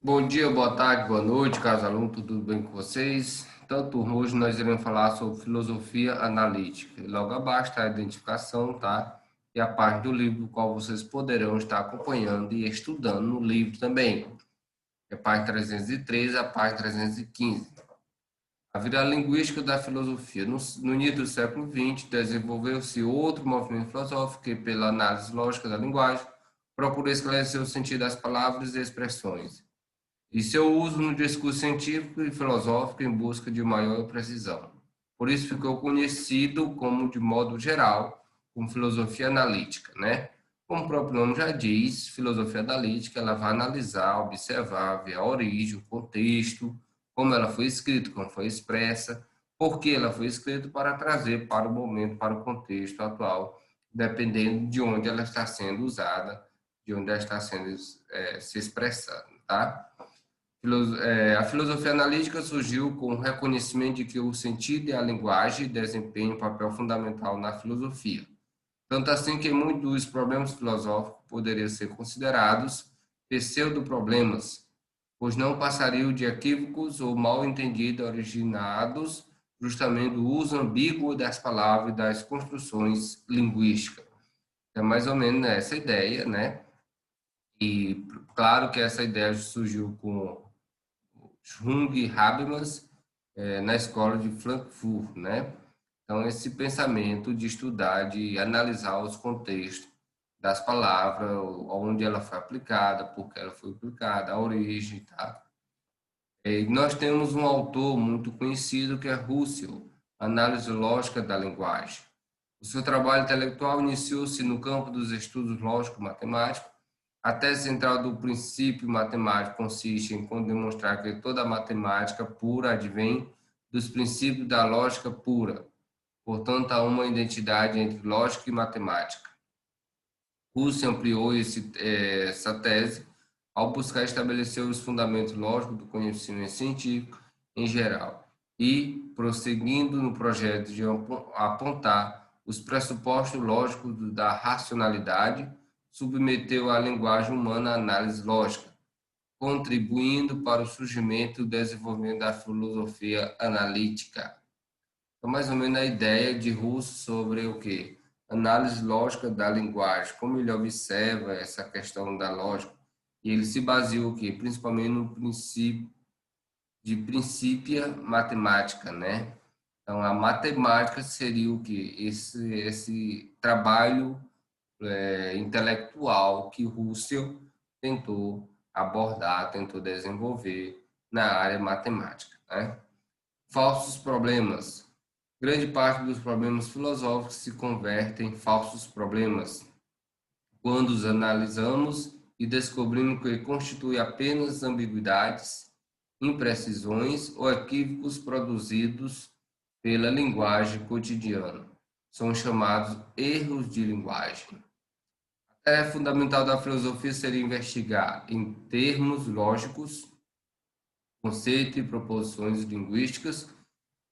Bom dia, boa tarde, boa noite, caros alunos, tudo bem com vocês? Então, turma, hoje nós iremos falar sobre filosofia analítica. E logo abaixo está a identificação, tá? E a parte do livro, do qual vocês poderão estar acompanhando e estudando no livro também. É a página 313 a página 315. A vida linguística da filosofia. No início do século XX, desenvolveu-se outro movimento filosófico que, pela análise lógica da linguagem, procura esclarecer o sentido das palavras e expressões e seu uso no discurso científico e filosófico em busca de maior precisão. Por isso ficou conhecido como, de modo geral, como filosofia analítica, né? Como o próprio nome já diz, filosofia analítica, ela vai analisar, observar, ver a origem, o contexto, como ela foi escrita, como foi expressa, por que ela foi escrita para trazer para o momento, para o contexto atual, dependendo de onde ela está sendo usada, de onde ela está sendo se expressando, tá? A filosofia analítica surgiu com o reconhecimento de que o sentido e a linguagem desempenham um papel fundamental na filosofia. Tanto assim que muitos dos problemas filosóficos poderiam ser considerados pseudo-problemas, pois não passariam de equívocos ou mal entendidos originados justamente do uso ambíguo das palavras e das construções linguísticas. É mais ou menos essa ideia, né? E claro que essa ideia surgiu com Jung Habermas na escola de Frankfurt, né? Então, esse pensamento de estudar, de analisar os contextos das palavras, onde ela foi aplicada, por que ela foi aplicada, a origem, tá? E nós temos um autor muito conhecido que é Russell, Análise Lógica da Linguagem. O seu trabalho intelectual iniciou-se no campo dos estudos lógico-matemáticos. A tese central do princípio matemático consiste em demonstrar que toda a matemática pura advém dos princípios da lógica pura. Portanto, há uma identidade entre lógica e matemática. Russell ampliou essa tese ao buscar estabelecer os fundamentos lógicos do conhecimento científico em geral e, prosseguindo no projeto de apontar os pressupostos lógicos da racionalidade, submeteu a linguagem humana à análise lógica, contribuindo para o surgimento e desenvolvimento da filosofia analítica. Então, mais ou menos a ideia de Russo sobre o quê? Análise lógica da linguagem, como ele observa essa questão da lógica, e ele se baseia o quê? Principalmente no princípio de princípia matemática, né? Então, a matemática seria o quê? Esse trabalho intelectual que Russell tentou abordar, tentou desenvolver na área matemática, né? Falsos problemas. Grande parte dos problemas filosóficos se convertem em falsos problemas quando os analisamos e descobrimos que constituem apenas ambiguidades, imprecisões ou equívocos produzidos pela linguagem cotidiana. São chamados erros de linguagem. A tarefa fundamental da filosofia seria investigar, em termos lógicos, conceitos e proposições linguísticas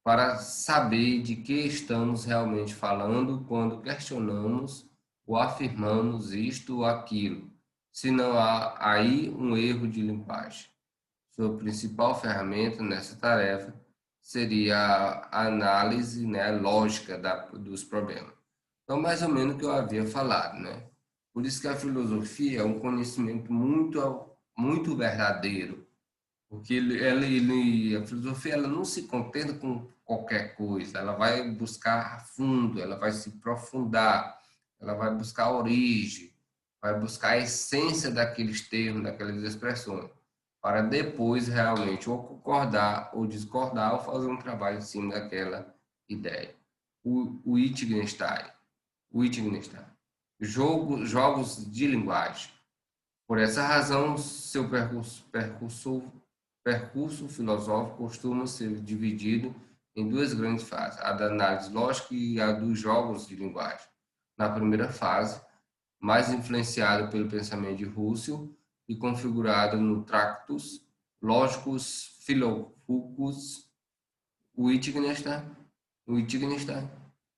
para saber de que estamos realmente falando quando questionamos ou afirmamos isto ou aquilo, se não há aí um erro de linguagem. Sua principal ferramenta nessa tarefa seria a análise, né, lógica dos problemas. Então, mais ou menos o que eu havia falado, né? Por isso que a filosofia é um conhecimento muito verdadeiro, porque a filosofia ela não se contenta com qualquer coisa, ela vai buscar a fundo, ela vai se aprofundar, ela vai buscar a origem, vai buscar a essência daqueles termos, daquelas expressões, para depois realmente ou concordar ou discordar ou fazer um trabalho em cima daquela ideia. O Wittgenstein. Jogos de linguagem. Por essa razão, seu percurso filosófico costuma ser dividido em duas grandes fases, a da análise lógica e a dos jogos de linguagem. Na primeira fase, mais influenciada pelo pensamento de Russell e configurada no Tractus Logicus Philophus, Wittgenstein, Wittgenstein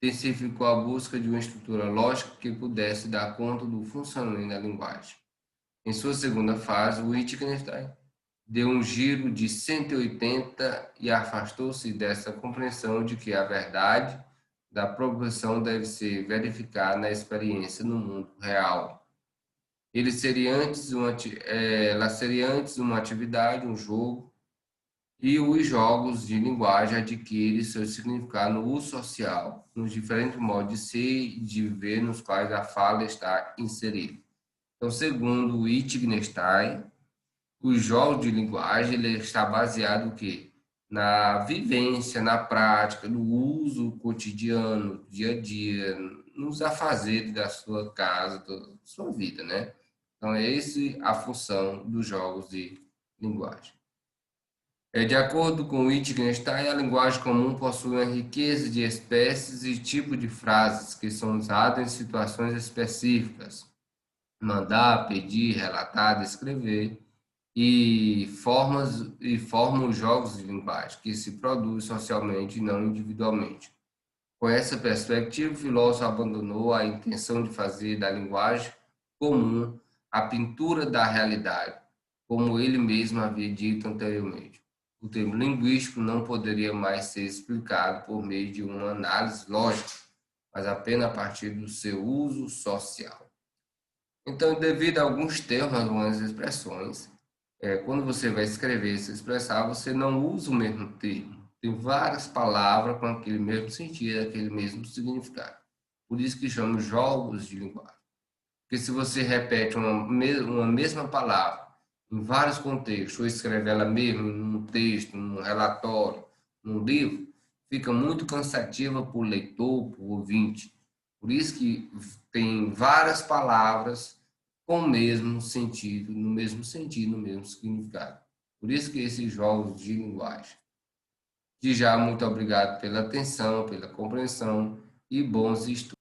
intensificou a busca de uma estrutura lógica que pudesse dar conta do funcionamento da linguagem. Em sua segunda fase, Wittgenstein deu um giro de 180 e afastou-se dessa compreensão de que a verdade da proposição deve ser verificada na experiência no mundo real. Ela seria antes uma atividade, um jogo, e os jogos de linguagem adquirem seu significado no uso social, nos diferentes modos de ser e de viver nos quais a fala está inserida. Então, segundo Wittgenstein, os jogos de linguagem ele está baseado o quê? Na vivência, na prática, no uso cotidiano, dia a dia, nos afazeres da sua casa, da sua vida, né? Então, é essa a função dos jogos de linguagem. De acordo com Wittgenstein, a linguagem comum possui uma riqueza de espécies e tipos de frases que são usadas em situações específicas. Mandar, pedir, relatar, descrever formam os jogos de linguagem que se produzem socialmente e não individualmente. Com essa perspectiva, o filósofo abandonou a intenção de fazer da linguagem comum a pintura da realidade, como ele mesmo havia dito anteriormente. O termo linguístico não poderia mais ser explicado por meio de uma análise lógica, mas apenas a partir do seu uso social. Então, devido a alguns termos, algumas expressões, quando você vai escrever e se expressar, você não usa o mesmo termo. Tem várias palavras com aquele mesmo sentido, aquele mesmo significado. Por isso que chamamos jogos de linguagem. Porque se você repete uma mesma palavra em vários contextos, ou escreve ela mesmo num texto, num relatório, num livro, fica muito cansativa para o leitor, para o ouvinte. Por isso que tem várias palavras com o mesmo sentido, no mesmo sentido, no mesmo significado. Por isso que esses jogos de linguagem. De já, muito obrigado pela atenção, pela compreensão e bons estudos.